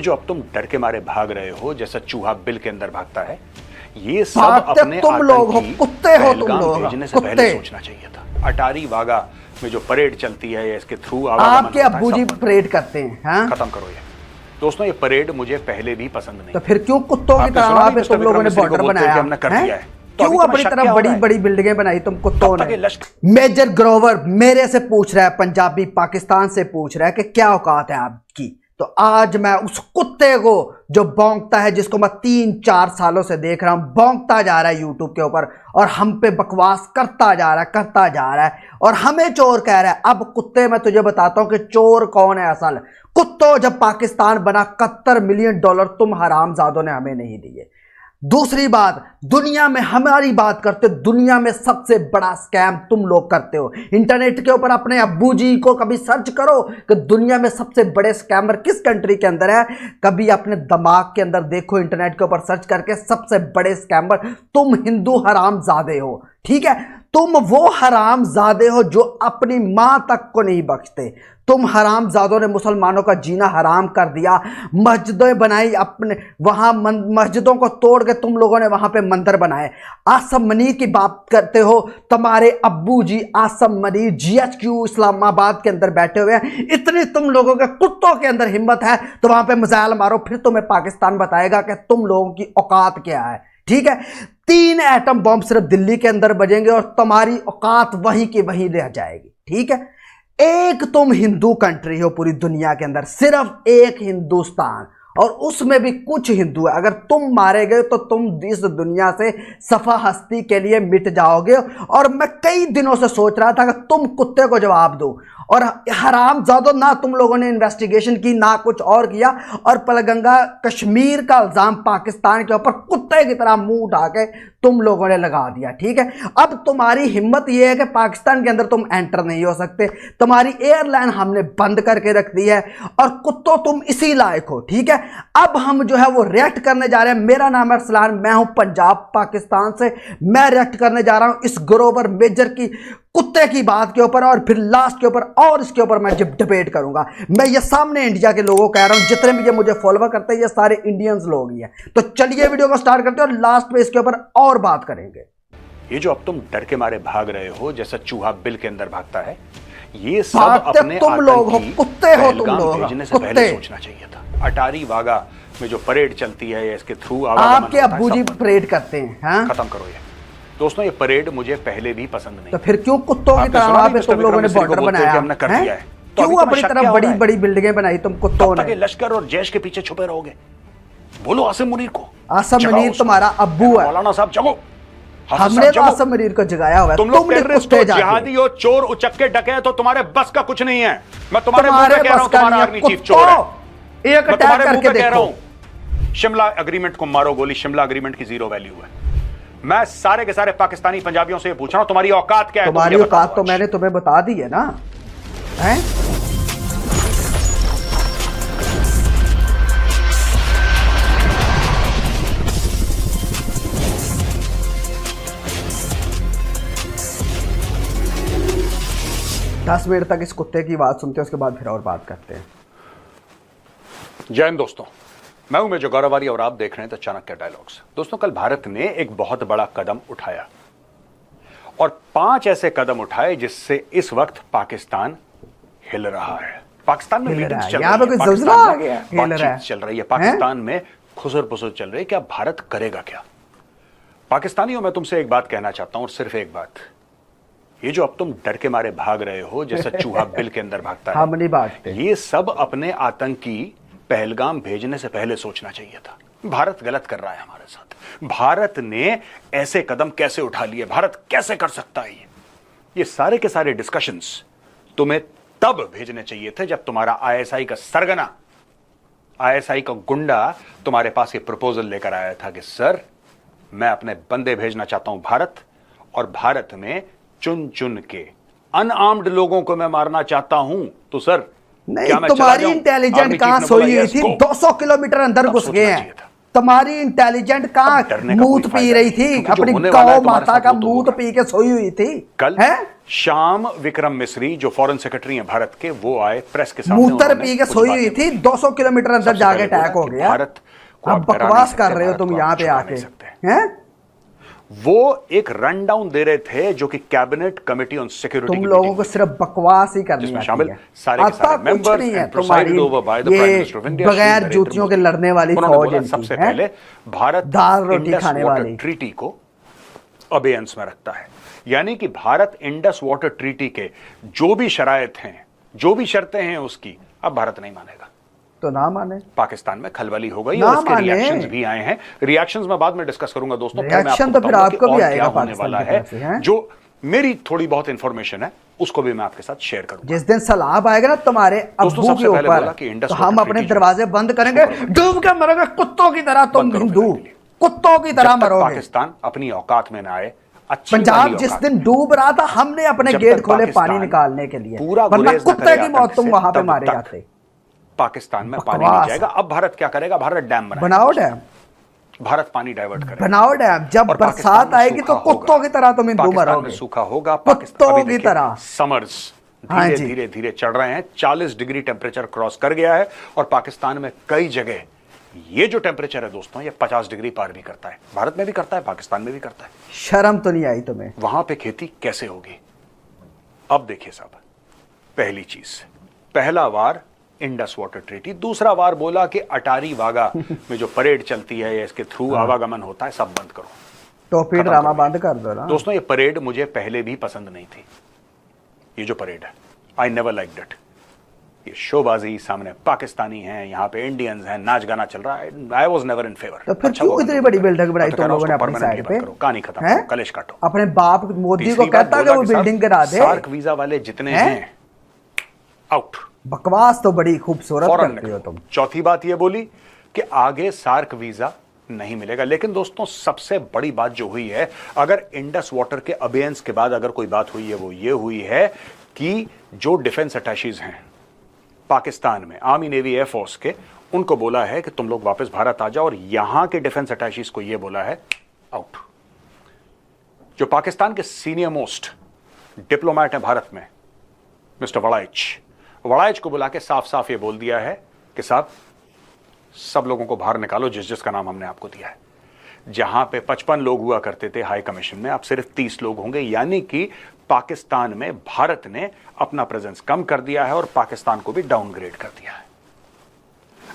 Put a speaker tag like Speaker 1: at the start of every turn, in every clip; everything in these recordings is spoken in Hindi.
Speaker 1: जो अब तुम डर के मारे भाग रहे हो जैसा चूहा बिल के अंदर भागता है, ये सब अपने
Speaker 2: तुम लोग हो, कुत्ते हो तुम लोग,
Speaker 1: भेजने से पहले सोचना चाहिए था। अटारी वाघा में जो परेड चलती है या इसके थ्रू
Speaker 2: आपके अब्बू जी परेड करते हैं। हाँ?
Speaker 1: खत्म करो ये दोस्तों, ये परेड मुझे पहले भी पसंद नहीं।
Speaker 2: तो फिर क्यों कुत्तों की तरह वहां पे तुम लोगों ने बॉर्डर बनाया?
Speaker 1: हमने कर दिया है,
Speaker 2: क्यों अपनी तरफ बड़ी बड़ी बिल्डिंगें बनाई तुम कुत्तों ने? मेजर ग्रोवर मेरे से पूछ रहा है, पंजाबी पाकिस्तान से पूछ रहा है कि क्या औकात है आपकी। तो आज मैं उस कुत्ते को जो भौंकता है, जिसको मैं 3-4 सालों से देख रहा हूं, भौंकता जा रहा है यूट्यूब के ऊपर और हम पे बकवास करता जा रहा है और हमें चोर कह रहा है। अब कुत्ते मैं तुझे बताता हूं कि चोर कौन है असल। कुत्तों, जब पाकिस्तान बना $71 मिलियन तुम हरामजादों ने हमें नहीं दिए। दूसरी बात, दुनिया में हमारी बात करते हो, दुनिया में सबसे बड़ा स्कैम तुम लोग करते हो। इंटरनेट के ऊपर अपने अब्बू जी को कभी सर्च करो कि दुनिया में सबसे बड़े स्कैमर किस कंट्री के अंदर है। कभी अपने दिमाग के अंदर देखो, इंटरनेट के ऊपर सर्च करके, सबसे बड़े स्कैमर तुम हिंदू हरामजादे हो। ठीक है, तुम वो हरामजादे हो जो अपनी मां तक को नहीं बख्शते। तुम हरामजादों ने मुसलमानों का जीना हराम कर दिया, मस्जिदें बनाई अपने वहां, मस्जिदों को तोड़ के तुम लोगों ने वहां पे मंदिर बनाए। आसम मनीर की बात करते हो, तुम्हारे अब्बू जी आसम मनीर GHQ इस्लामाबाद के अंदर बैठे हुए हैं। इतनी तुम लोगों के कुत्तों के अंदर हिम्मत है तो वहां पे मिसाइल मारो, फिर तुम्हें पाकिस्तान बताएगा कि तुम लोगों की औकात क्या है। ठीक है, 3 एटम बॉम्ब सिर्फ दिल्ली के अंदर बजेंगे और तुम्हारी औकात वहीं की वहीं रह जाएगी। ठीक है, एक तुम हिंदू कंट्री हो पूरी दुनिया के अंदर, सिर्फ एक हिंदुस्तान, और उसमें भी कुछ हिंदू है। अगर तुम मारे गए तो तुम इस दुनिया से सफा हस्ती के लिए मिट जाओगे। और मैं कई दिनों से सोच रहा था कि तुम कुत्ते को जवाब दो, और हरामजादों, ना तुम लोगों ने इन्वेस्टिगेशन की ना कुछ और किया, और पलगंगा कश्मीर का इल्जाम पाकिस्तान के ऊपर कुत्ते की तरह मुंह उठा के तुम लोगों ने लगा दिया। ठीक है, अब तुम्हारी हिम्मत यह है कि पाकिस्तान के अंदर तुम एंटर नहीं हो सकते, तुम्हारी एयरलाइन हमने बंद करके रख दी है, और कुत्तों तुम इसी लायक हो। ठीक है, अब हम जो है वो रिएक्ट करने जा रहे हैं। मेरा नाम है अरसलान, मैं हूं पंजाब पाकिस्तान से। मैं रिएक्ट करने जा रहा हूं इस ग्रोवर मेजर की कुत्ते की बात के ऊपर, और फिर लास्ट के ऊपर, और इसके ऊपर मैं जब डिबेट करूंगा। मैं ये सामने इंडिया के लोगों को कह रहा हूं, जितने भी ये मुझे फॉलो करते हैं ये सारे इंडियंस लोग ही हैं। तो चलिए वीडियो को स्टार्ट करते हैं और लास्ट में इसके ऊपर और बात करेंगे।
Speaker 1: ये जो अब तुम डर के मारे भाग रहे हो जैसा चूहा बिल के अंदर भागता है, ये सब अपने
Speaker 2: तुम लोग हो, कुत्ते हो तुम लोग,
Speaker 1: भेजने से पहले सोचना चाहिए था। अटारी वाघा में जो परेड चलती है या इसके थ्रू
Speaker 2: आपके अब्बू जी परेड करते हैं। हाँ?
Speaker 1: खत्म करो ये दोस्तों, ये परेड मुझे पहले भी पसंद नहीं।
Speaker 2: तो फिर क्यों कुत्तों की तरह वहां पे तुम लोगों ने बॉर्डर बनाया?
Speaker 1: हमने कर दिया है,
Speaker 2: क्यों अपनी तरफ बड़ी बड़ी बिल्डिंगें बनाई तुम कुत्तों ने?
Speaker 1: लश्कर और जैश के पीछे छुपे रहोगे? बोलो आसिम मुनीर को।
Speaker 2: आसिम मुनीर तुम्हारा अब्बू है।
Speaker 1: मौलाना साहब जगो।
Speaker 2: हमने तो आसिम मुनीर को जगाया हुआ है।
Speaker 1: तुम लोग जिहादी हो, चोर, उचक्के, डकैत हो, तुम्हारे बस का कुछ नहीं है। मैं तुम्हारे मुंह पे कह रहा हूं, तुम्हारा आर्मी चीफ चोर है।
Speaker 2: एक अटैक करके देखो।
Speaker 1: शिमला एग्रीमेंट को मारो गोली, शिमला एग्रीमेंट की 0 वैल्यू है। मैं सारे के सारे पाकिस्तानी पंजाबियों से पूछ रहा हूं, तुम्हारी औकात क्या है?
Speaker 2: तुम्हारी औकात तो मैंने तुम्हें बता दी है ना। हैं? दस मिनट तक इस कुत्ते की बात सुनते हैं, उसके बाद फिर और बात करते हैं।
Speaker 1: जय हिंद दोस्तों, मैं हूं मेजर गौरवारी और आप देख रहे हैं द चाणक्य डायलॉग्स। दोस्तों, कल भारत ने एक बहुत बड़ा कदम उठाया और 5 ऐसे कदम उठाए जिससे इस वक्त पाकिस्तान हिल रहा है। पाकिस्तान में मीटिंग्स चल रही है, पाकिस्तान में खुसर पुसर चल रही है। क्या भारत करेगा क्या? पाकिस्तानियों, मैं तुमसे एक बात कहना चाहता हूं, और सिर्फ एक बात। ये जो अब तुम डर के मारे भाग रहे हो जैसा चूहा बिल के अंदर भागता है, ये सब अपने आतंकी पहलगाम भेजने से पहले सोचना चाहिए था। भारत गलत कर रहा है हमारे साथ। भारत ने ऐसे कदम कैसे उठा लिए? भारत कैसे कर सकता है ये सारे के सारे डिस्कशंस तुम्हें तब भेजने चाहिए थे जब तुम्हारा ISI का सरगना, ISI का गुंडा तुम्हारे पास ये प्रपोजल लेकर आया था कि सर, मैं अपने बंदे भेजना चाहता हूं भारत, और भारत में चुन चुन के अनआर्म्ड लोगों को मैं मारना चाहता हूं। तो सर,
Speaker 2: नहीं, तुम्हारी इंटेलिजेंट कहां सोई हुई थी? 200 किलोमीटर अंदर घुस गए हैं। तुम्हारी इंटेलिजेंट कहाँ
Speaker 1: डरने का
Speaker 2: मूत
Speaker 1: कोई
Speaker 2: पी
Speaker 1: फायदा
Speaker 2: रही
Speaker 1: नहीं,
Speaker 2: थी,
Speaker 1: क्योंकि जो
Speaker 2: अपनी
Speaker 1: होने वाला है
Speaker 2: गौ
Speaker 1: तुम्हारे
Speaker 2: माता
Speaker 1: साथ
Speaker 2: का
Speaker 1: वो तो
Speaker 2: मूत
Speaker 1: होगा।
Speaker 2: पी के सोई हुई थी
Speaker 1: कल
Speaker 2: है?
Speaker 1: शाम विक्रम मिस्री जो फॉरेन सेक्रेटरी हैं भारत के, वो आए प्रेस के सामने,
Speaker 2: मूत्र
Speaker 1: उन्होंने
Speaker 2: पी के
Speaker 1: कुछ
Speaker 2: सोई
Speaker 1: बातें
Speaker 2: हुई थी,
Speaker 1: बोली।
Speaker 2: 200 किलोमीटर अंदर
Speaker 1: सबसे
Speaker 2: जाके
Speaker 1: पहले
Speaker 2: अटैक
Speaker 1: बोला
Speaker 2: हो
Speaker 1: कि
Speaker 2: गया।
Speaker 1: भारत को
Speaker 2: अब
Speaker 1: आप डरा नहीं
Speaker 2: बकवास
Speaker 1: सकते,
Speaker 2: कर रहे हो
Speaker 1: भारत
Speaker 2: तुम
Speaker 1: को
Speaker 2: यहाँ
Speaker 1: आप
Speaker 2: पे
Speaker 1: छुपा
Speaker 2: आके
Speaker 1: नहीं सकते।
Speaker 2: हैं?
Speaker 1: वो एक रन डाउन दे रहे थे जो कि कैबिनेट कमेटी ऑन सिक्योरिटी
Speaker 2: तुम
Speaker 1: की
Speaker 2: लोगों
Speaker 1: मीटिंग
Speaker 2: को
Speaker 1: हुई थी,
Speaker 2: सिर्फ बकवास ही करनी
Speaker 1: जिसमें
Speaker 2: आती
Speaker 1: शामिल
Speaker 2: है,
Speaker 1: सारे के
Speaker 2: आता
Speaker 1: सारे
Speaker 2: कुछ
Speaker 1: मेंबर्स
Speaker 2: नहीं है
Speaker 1: एंड प्रेसाइडेड
Speaker 2: तुम्हारी
Speaker 1: ओवर बाय द प्राइम
Speaker 2: ये
Speaker 1: मिनिस्टर ऑफ इंडिया श्री
Speaker 2: बगैर
Speaker 1: नरेंद्र
Speaker 2: जूतियों के
Speaker 1: मोदी।
Speaker 2: लड़ने वाली
Speaker 1: उन्होंने
Speaker 2: फौज
Speaker 1: बोला
Speaker 2: इनकी
Speaker 1: सबसे
Speaker 2: है?
Speaker 1: पहले भारत
Speaker 2: दाल रोटी
Speaker 1: इंडस
Speaker 2: खाने
Speaker 1: वाटर
Speaker 2: वाली।
Speaker 1: ट्रीटी को अबेयंस में रखता है, यानी कि भारत इंडस वाटर ट्रीटी के जो भी शरायत हैं, जो भी शर्तें हैं उसकी अब भारत नहीं मानेगा।
Speaker 2: तो ना माने,
Speaker 1: पाकिस्तान में खलबली हो गई
Speaker 2: ना
Speaker 1: और इसके
Speaker 2: माने।
Speaker 1: रिएक्शंस भी आए हैं। रिएक्शंस मैं बाद में डिस्कस करूंगा दोस्तों।
Speaker 2: रिएक्शन तो फिर आपको भी आएगा
Speaker 1: होने
Speaker 2: पाकिस्तान
Speaker 1: वाला
Speaker 2: की तरफ से,
Speaker 1: है,
Speaker 2: हैं?
Speaker 1: जो मेरी थोड़ी बहुत इंफॉर्मेशन है उसको भी मैं आपके साथ शेयर करूंगा।
Speaker 2: जिस दिन सलाब आएगा ना तुम्हारे
Speaker 1: दोस्तों,
Speaker 2: अब्बू के
Speaker 1: सबसे पहले बोला कि
Speaker 2: ऊपर,
Speaker 1: इंडस
Speaker 2: तो
Speaker 1: वाटर
Speaker 2: हम अपने
Speaker 1: ट्रीटी जो
Speaker 2: दरवाजे बंद करेंगे, डूब के मरोगे कुत्तों की तरह तुम
Speaker 1: बंद करो
Speaker 2: हिंदू,
Speaker 1: पहले के लिए।
Speaker 2: कुत्तों की तरह
Speaker 1: जब तक
Speaker 2: मरोगे।
Speaker 1: पाकिस्तान अपनी औकात में ना आए, अच्छी
Speaker 2: पंजाब
Speaker 1: वाली
Speaker 2: जिस
Speaker 1: औकात
Speaker 2: दिन
Speaker 1: में,
Speaker 2: डूब रहा था, हमने अपने
Speaker 1: जब
Speaker 2: गेट
Speaker 1: तक
Speaker 2: खोले
Speaker 1: पाकिस्तान
Speaker 2: पानी निकालने के लिए,
Speaker 1: पूरा
Speaker 2: वरना
Speaker 1: गुरेज न
Speaker 2: कुत्ते
Speaker 1: करे
Speaker 2: की मौत
Speaker 1: आतंक
Speaker 2: तुम
Speaker 1: से,
Speaker 2: वहां पे
Speaker 1: तब
Speaker 2: मारे
Speaker 1: तक
Speaker 2: जाते।
Speaker 1: पाकिस्तान में पानी नहीं
Speaker 2: बकवास।
Speaker 1: जाएगा। अब भारत क्या करेगा? भारत डैम बनाएगा।
Speaker 2: बनाओ डैम,
Speaker 1: भारत पानी डाइवर्ट करेगा।
Speaker 2: बनाओ डैम। जब
Speaker 1: और पाकिस्तान
Speaker 2: बरसात
Speaker 1: में
Speaker 2: आएगी तो
Speaker 1: सूखा
Speaker 2: कुत्तों
Speaker 1: होगा।
Speaker 2: की तरह तुम हिंदू
Speaker 1: पाकिस्तान में
Speaker 2: मरोगे,
Speaker 1: सूखा होगा।
Speaker 2: कुत्तों
Speaker 1: अभी
Speaker 2: की
Speaker 1: देखिए,
Speaker 2: तरह।
Speaker 1: समर्स
Speaker 2: हाँ
Speaker 1: धीरे
Speaker 2: जी।
Speaker 1: धीरे धीरे चढ़ रहे हैं। 40 डिग्री टेम्परेचर क्रॉस कर गया है और पाकिस्तान में कई जगह ये जो टेम्परेचर है दोस्तों, ये 50 डिग्री पार भी करता है। भारत में भी करता है, पाकिस्तान में भी करता है।
Speaker 2: शर्म तो नहीं आई तुम्हें?
Speaker 1: वहां पे खेती कैसे होगी? अब देखिए साहब, पहली चीज, पहला वार इंडस वाटर ट्रीटी, दूसरा वार बोला कि अटारी वागा में जो परेड चलती है या इसके थ्रू आवागमन होता है, सब बंद करो,
Speaker 2: टोपी
Speaker 1: खत्म
Speaker 2: ड्रामा
Speaker 1: करो।
Speaker 2: बंद कर दो ना।
Speaker 1: दोस्तों, ये परेड मुझे पहले भी पसंद नहीं थी। ये जो परेड है, आई नेवर लाइक इट। ये शोबाजी, सामने पाकिस्तानी हैं, यहाँ पे इंडियंस हैं, नाच गाना चल रहा है। I was never in favour.
Speaker 2: तो फिर क्यों इतनी बड़ी बिल्डिंग बनाई तुम लोगों ने अपनी साइड पे?
Speaker 1: कहानी खत्म
Speaker 2: हैं?
Speaker 1: करो, कलेश काटो।
Speaker 2: अपने बाप मोदी को
Speaker 1: तीसरी बात
Speaker 2: कहता कि
Speaker 1: बोला
Speaker 2: वो
Speaker 1: कि साहब,
Speaker 2: बिल्डिंग गिरा दे।
Speaker 1: सार्क वीजा वाले जितने हैं, आउट,
Speaker 2: बकवास तो बड़ी खूबसूरत
Speaker 1: फौरन
Speaker 2: करते हो
Speaker 1: निकलो।
Speaker 2: तुम।
Speaker 1: चौथी बात ये बोली कि आगे सार्क वीजा नहीं मिलेगा। लेकिन दोस्तों, सबसे बड़ी बात जो हुई है, अगर इंडस वाटर के अबेयंस के बाद अगर कोई बात हुई है, वो ये हुई है कि जो डिफेंस अटैचीज हैं पाकिस्तान में, आर्मी, नेवी, एयरफोर्स के, उनको बोला है कि तुम लोग वापस भारत आ जाओ, और यहां के डिफेंस अटैचीज को यह बोला है आउट। जो पाकिस्तान के सीनियर मोस्ट डिप्लोमेट हैं भारत में, मिस्टर वड़ाइच को बुला के साफ साफ ये बोल दिया है कि साहब, सब लोगों को बाहर निकालो जिसका नाम हमने आपको दिया है। जहां पे 55 लोग हुआ करते थे हाई कमीशन में, अब सिर्फ 30 लोग होंगे। यानी कि पाकिस्तान में भारत ने अपना प्रेजेंस कम कर दिया है और पाकिस्तान को भी डाउनग्रेड कर दिया है।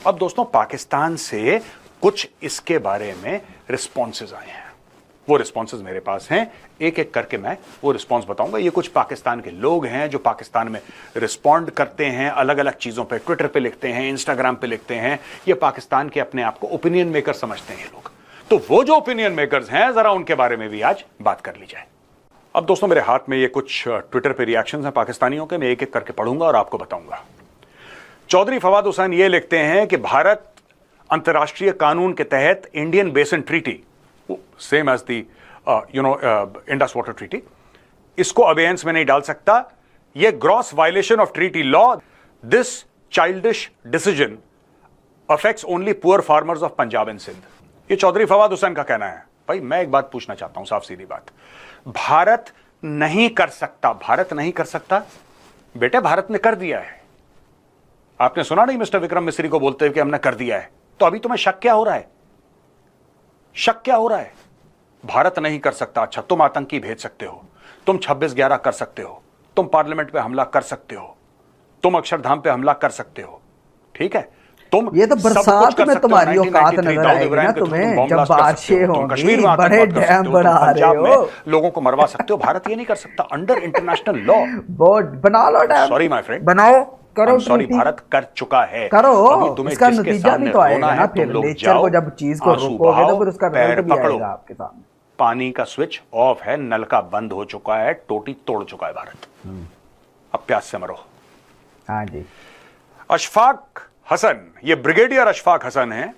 Speaker 1: अब दोस्तों, पाकिस्तान से कुछ इसके बारे में रिस्पॉन्सेज आए हैं। वो रिस्पॉन्सेज मेरे पास हैं, एक एक करके मैं वो रिस्पॉन्स बताऊंगा। ये कुछ पाकिस्तान के लोग हैं जो पाकिस्तान में रिस्पॉन्ड करते हैं, अलग अलग चीज़ों पे, ट्विटर पे लिखते हैं, इंस्टाग्राम पे लिखते हैं। ये पाकिस्तान के अपने आप को ओपिनियन मेकर समझते हैं ये लोग। तो वो जो ओपिनियन मेकर्स हैं, जरा उनके बारे में भी आज बात कर ली जाए। अब दोस्तों, मेरे हाथ में ये कुछ ट्विटर पे रिएक्शंस हैं पाकिस्तानियों के, मैं एक एक करके पढ़ूंगा और आपको बताऊंगा। चौधरी फवाद हुसैन ये लिखते हैं कि भारत अंतर्राष्ट्रीय कानून के तहत Indian basin treaty, same as the Indus water treaty, इसको अबेयंस में नहीं डाल सकता। यह gross violation of treaty law. This childish decision affects only poor farmers of Punjab and Sindh. ये चौधरी फवाद हुसैन का कहना है। भाई, मैं एक बात पूछना चाहता हूं, साफ सीधी बात। भारत नहीं कर सकता, भारत नहीं कर सकता? बेटे, भारत ने कर दिया है। आपने सुना नहीं मिस्टर विक्रम मिस्री को बोलते हुए कि हमने कर दिया है? तो अभी तुम्हें शक क्या हो रहा है? शक क्या हो रहा है? भारत नहीं कर सकता। अच्छा, तुम आतंकी भेज सकते हो, तुम 26/11 कर सकते हो, तुम पार्लियामेंट पे हमला कर सकते हो, तुम अक्षरधाम पे हमला कर सकते हो, ठीक है? तुम
Speaker 2: ये तो बरसात में तुम्हारी औकात नजर आएगी ना तुम्हें, जब बारिशें होंगी, बड़े डैम बना रहे हो,
Speaker 1: लोगों को मरवा सकते हो। भारत ये नहीं कर सकता अंडर इंटरनेशनल लॉ।
Speaker 2: बोर्ड बना लो डैम।
Speaker 1: सॉरी माय फ्रेंड,
Speaker 2: बनाओ, करो।
Speaker 1: सॉरी, भारत कर चुका है,
Speaker 2: करो।
Speaker 1: अभी तुम्हें
Speaker 2: इसका
Speaker 1: जिसके
Speaker 2: नतीजा भी
Speaker 1: सामने
Speaker 2: तो आएगा
Speaker 1: रोना
Speaker 2: ना
Speaker 1: है,
Speaker 2: फिर।
Speaker 1: तुम लोग
Speaker 2: नेचर
Speaker 1: जाओ,
Speaker 2: को जब चीज को
Speaker 1: आंसू
Speaker 2: रोकोगे तो
Speaker 1: बहाओ,
Speaker 2: फिर उसका
Speaker 1: पैर
Speaker 2: रिजल्ट भी
Speaker 1: पकड़ो।
Speaker 2: आएगा आपके सामने।
Speaker 1: पानी का स्विच ऑफ है, नलका बंद हो चुका है, टोटी तोड़ चुका है भारत। अब प्यास से मरो।
Speaker 2: हाँ जी।
Speaker 1: अशफाक हसन, ये ब्रिगेडियर अशफाक हसन हैं,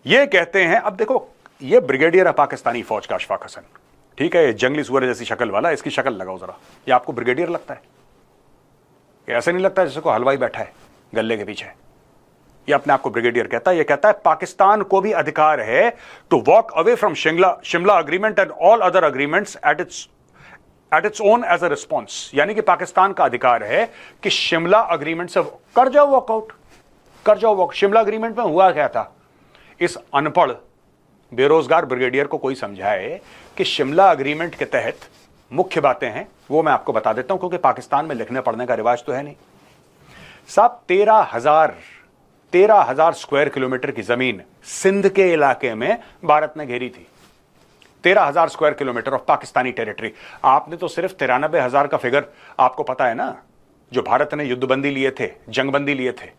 Speaker 1: ये कहते हैं, अब देखो, ये ब्रिगेडियर है पाकिस्तानी फौज का अशफाक हसन, ठीक है? ये जंगली सुअर जैसी शक्ल वाला, इसकी शक्ल लगाओ जरा। ये आपको ब्रिगेडियर लगता है? ये ऐसे नहीं लगता जैसे को हलवाई बैठा है गले के पीछे? ये अपने आप को ब्रिगेडियर कहता है, ये कहता है पाकिस्तान को भी अधिकार है to walk away from Shimla agreement and all other agreements at its own as a response. यानी कि पाकिस्तान का अधिकार है कि शिमला अग्रीमेंट से कर जाओ वॉकआउट, कर जाओ वॉक। शिमला अग्रीमेंट में हुआ क्या था? इस अनपढ़ बेरोजगार ब्रिगेडियर को कोई समझाए कि शिमला अग्रीमेंट के तहत मुख्य बातें हैं, वो मैं आपको बता देता हूं, क्योंकि पाकिस्तान में लिखने पढ़ने का रिवाज तो है नहीं साहब। 13,000 स्क्वायर किलोमीटर की जमीन सिंध के इलाके में भारत ने घेरी थी। 13,000 square kilometre of Pakistani territory. आपने तो सिर्फ 93,000 का फिगर आपको पता है ना, जो भारत ने युद्धबंदी लिए थे, जंगबंदी लिए थे,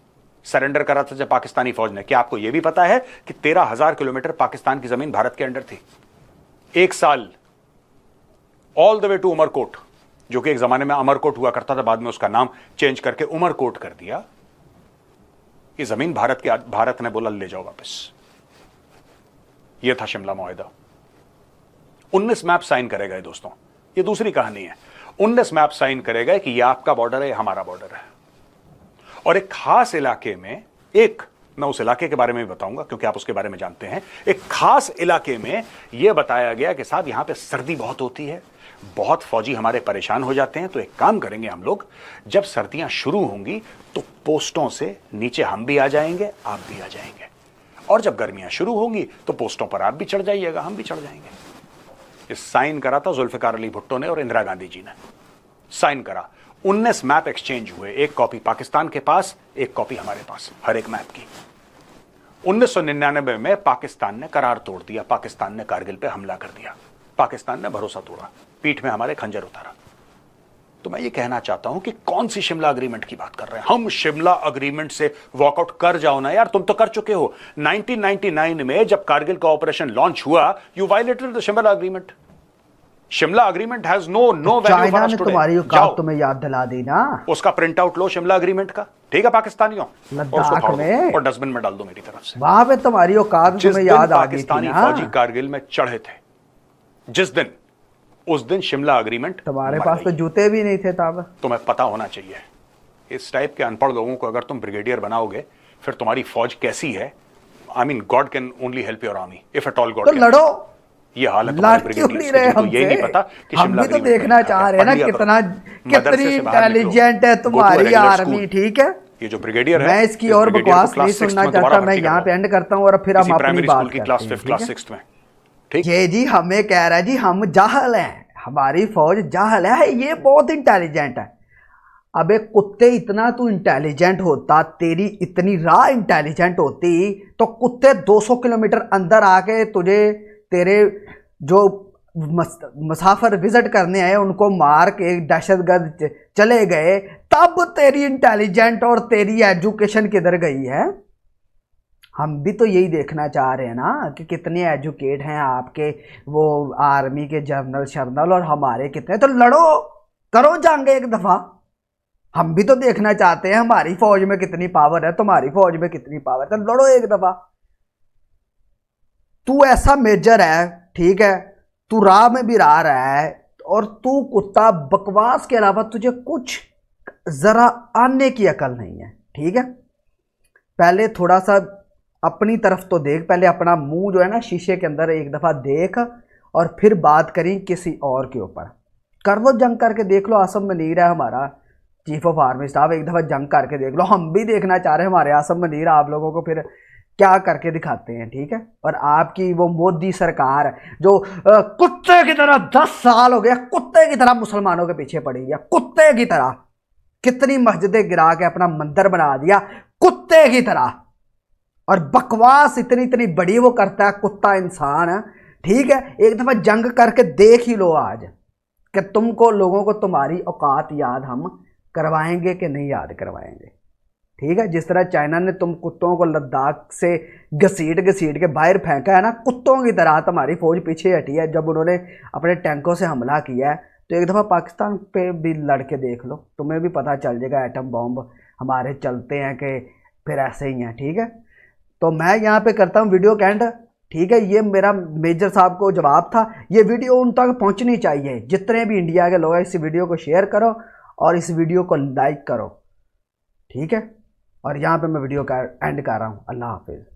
Speaker 1: सरेंडर करा था जब पाकिस्तानी फौज ने। क्या आपको यह भी पता है कि 13,000 किलोमीटर पाकिस्तान की जमीन भारत के अंडर थी? एक साल all the way to Umarkot, जो कि एक जमाने में अमरकोट हुआ करता था, बाद में उसका नाम चेंज करके उमरकोट कर दिया। ये जमीन भारत ने बोला ले जाओ वापस। यह था शिमला मुआहदा। 19 मैप साइन करे गए दोस्तों, ये दूसरी कहानी है। 19 मैप साइन करे गए कि यह आपका बॉर्डर है, हमारा बॉर्डर है। और एक खास इलाके में, मैं उस इलाके के बारे में भी बताऊंगा क्योंकि आप उसके बारे में जानते हैं। एक खास इलाके में यह बताया गया कि साहब यहां पे सर्दी बहुत होती है, बहुत फौजी हमारे परेशान हो जाते हैं, तो एक काम करेंगे हम लोग, जब सर्दियां शुरू होंगी तो पोस्टों से नीचे हम भी आ जाएंगे, आप भी आ जाएंगे, और जब गर्मियां शुरू होंगी तो पोस्टों पर आप भी चढ़ जाइएगा, हम भी चढ़ जाएंगे। इस साइन करा था जुल्फिकार अली भुट्टो ने और इंदिरा गांधी जी ने साइन करा। 19 मैप एक्सचेंज हुए, एक कॉपी पाकिस्तान के पास, एक कॉपी हमारे पास, हर एक मैप की। 1999 में पाकिस्तान ने करार तोड़ दिया, पाकिस्तान ने कारगिल पे हमला कर दिया, पाकिस्तान ने भरोसा तोड़ा, पीठ में हमारे खंजर उतारा। तो मैं ये कहना चाहता हूं कि कौन सी शिमला अग्रीमेंट की बात कर रहे हैं हम? शिमला अग्रीमेंट से वॉकआउट कर जाओ ना यार, तुम तो कर चुके हो। 1999 में जब कारगिल का ऑपरेशन लॉन्च हुआ, you violated the Shimla agreement. Shimla agreement has no value for us today.
Speaker 2: China ने तुम्हारी औकात तुम्हें याद दिला दी ना,
Speaker 1: उसका प्रिंट आउट लो शिमला अग्रीमेंट का, ठीक है पाकिस्तानियों,
Speaker 2: लद्दाख में,
Speaker 1: और डस्टबिन में डाल दो मेरी तरफ से।
Speaker 2: वहां पे तुम्हारी औकात तुम्हें याद आ गई थी
Speaker 1: पाकिस्तानी
Speaker 2: ना।
Speaker 1: फौजी कारगिल में चढ़े थे जिस दिन, उस दिन शिमला अग्रीमेंट
Speaker 2: तुम्हारे पास तो जूते भी नहीं थे तब।
Speaker 1: तुम्हें पता होना चाहिए। इस टाइप के अनपढ़ लोगों को अगर तुम ब्रिगेडियर बनाओगे, फिर तुम्हारी फौज कैसी है? I mean God can only help your army if at all God.
Speaker 2: तो लड़ो,
Speaker 1: ये हालत
Speaker 2: लड़ क्यों नहीं रहे हमसे?
Speaker 1: ये नहीं पता कि
Speaker 2: हम भी तो देखना चाह रहे हैं ना कितनी इंटेलिजेंट है तुम्हारी आर्मी, ठीक है?
Speaker 1: ये जो ब्रिगेडियर है,
Speaker 2: मैं इसकी और बकवास नहीं सुनना चाहता, मैं यहाँ पे एंड करता हूँ और फिर हम अपनी बात करते हैं।
Speaker 1: क्लास 5 क्लास 6 में, ठीक?
Speaker 2: ये जी हमें कह रहा है जी हम जाहल हैं, हमारी फौज जाहल है, ये बहुत इंटेलिजेंट है। अबे कुत्ते, इतना तू इंटेलिजेंट होता, तेरी इतनी राह इंटेलिजेंट होती, तो कुत्ते 200 किलोमीटर अंदर आके तुझे, तेरे जो मुसाफिर विजिट करने आए उनको मार के दहशतगर्द चले गए, तब तेरी इंटेलिजेंट और तेरी एजुकेशन किधर गई है? हम भी तो यही देखना चाह रहे हैं ना कि कितने एजुकेट हैं आपके वो आर्मी के जनरल शर्नल और हमारे कितने। तो लड़ो, करो जंग एक दफा। हम भी तो देखना चाहते हैं हमारी फौज में कितनी पावर है, तुम्हारी फौज में कितनी पावर है, तो लड़ो एक दफा। तू ऐसा मेजर है, ठीक है, तू राह में भी रहा है, और तू कुत्ता बकवास के अलावा तुझे कुछ जरा आने की अकल नहीं है, ठीक है? पहले थोड़ा सा अपनी तरफ तो देख, पहले अपना मुंह जो है ना शीशे के अंदर एक दफा देख, और फिर बात करें किसी और के ऊपर। कर लो जंग करके देख लो, आसम मनीर है हमारा चीफ ऑफ आर्मी स्टाफ, एक दफा जंग करके देख लो। हम भी देखना चाह रहे हैं हमारे आसम मनीर आप लोगों को फिर क्या करके दिखाते हैं, ठीक है? और आपकी वो मोदी सरकार जो कुत्ते की तरह 10 साल हो गया कुत्ते की तरह मुसलमानों के पीछे पड़ी है, कुत्ते की तरह, कितनी मस्जिदें गिरा के अपना मंदिर बना दिया कुत्ते की तरह, और बकवास इतनी इतनी बड़ी वो करता है कुत्ता इंसान, ठीक है? एक दफा जंग करके देख ही लो आज कि तुमको, लोगों को तुम्हारी औकात याद हम करवाएंगे कि नहीं याद करवाएंगे, ठीक है? जिस तरह चाइना ने तुम कुत्तों को लद्दाख से घसीट के बाहर फेंका है ना, कुत्तों की तरह तुम्हारी फौज पीछे हटी है। जब उन्होंने अपने टैंकों से हमला किया है, तो एक दफ़ा पाकिस्तान पे भी लड़के देख लो, तुम्हें भी पता चल जाएगा एटम बॉम्ब हमारे चलते हैं कि फिर ऐसे ही हैं, ठीक है? तो मैं यहाँ पे करता हूँ वीडियो का एंड, ठीक है? ये मेरा मेजर साहब को जवाब था, ये वीडियो उन तक पहुँचनी चाहिए। जितने भी इंडिया के लोग हैं, इस वीडियो को शेयर करो और इस वीडियो को लाइक करो, ठीक है? और यहाँ पे मैं वीडियो का एंड कर रहा हूँ। अल्लाह हाफिज़।